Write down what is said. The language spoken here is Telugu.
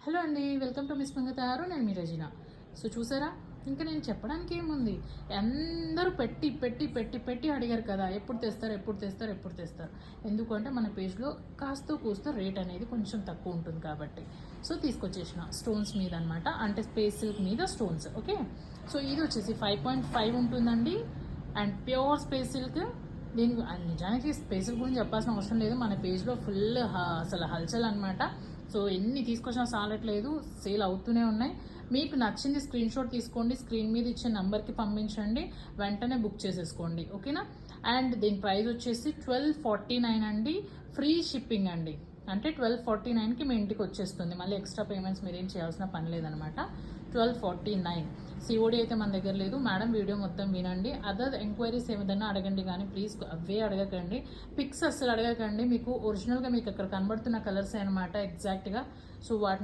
హలో అండి, వెల్కమ్ టు మిస్ మంగతారు. నేను మీ రజిన. సో చూసారా, ఇంకా నేను చెప్పడానికి ఏముంది, అందరూ పెట్టి పెట్టి పెట్టి పెట్టి అడిగారు కదా, ఎప్పుడు తెస్తారు ఎప్పుడు తెస్తారు ఎప్పుడు తెస్తారు. ఎందుకంటే మన పేజ్లో కాస్త కూస్తో రేట్ అనేది కొంచెం తక్కువ ఉంటుంది కాబట్టి. సో తీసుకొచ్చేసిన స్టోన్స్ మీద అనమాట, అంటే స్పేస్ సిల్క్ మీద స్టోన్స్. ఓకే, సో ఇది వచ్చేసి 5.5 ఉంటుందండి, అండ్ ప్యూర్ స్పేస్ సిల్క్. దీని నిజానికి స్పేస్ సిల్క్ గురించి చెప్పాల్సిన అవసరం లేదు, మన పేజ్లో ఫుల్ అసలు హల్చల్ అనమాట. సో ఎన్ని తీసుకొచ్చినా సాలట్లేదు, సేల్ అవుతూనే ఉన్నాయి. మీకు నచ్చింది స్క్రీన్ షాట్ తీసుకోండి, స్క్రీన్ మీద ఇచ్చే నెంబర్కి పంపించండి, వెంటనే బుక్ చేసేసుకోండి. ఓకేనా. అండ్ దీని ప్రైస్ వచ్చేసి 1249 అండి, ఫ్రీ షిప్పింగ్ అండి. అంటే 1249కి మీ ఇంటికి వచ్చేస్తుంది, మళ్ళీ ఎక్స్ట్రా పేమెంట్స్ మీరేం చేయాల్సిన పని లేదనమాట. 1249. సిఓడి అయితే మన దగ్గర లేదు మేడం. వీడియో మొత్తం వినండి, అదర్ ఎంక్వైరీస్ ఏమైనా అడగండి, కానీ ప్లీజ్ అవే అడగకండి, పిక్స్ అస్సలు అడగకండి. మీకు ఒరిజినల్గా మీకు అక్కడ కనబడుతున్న కలర్స్ అనమాట ఎగ్జాక్ట్గా. సో వాటిని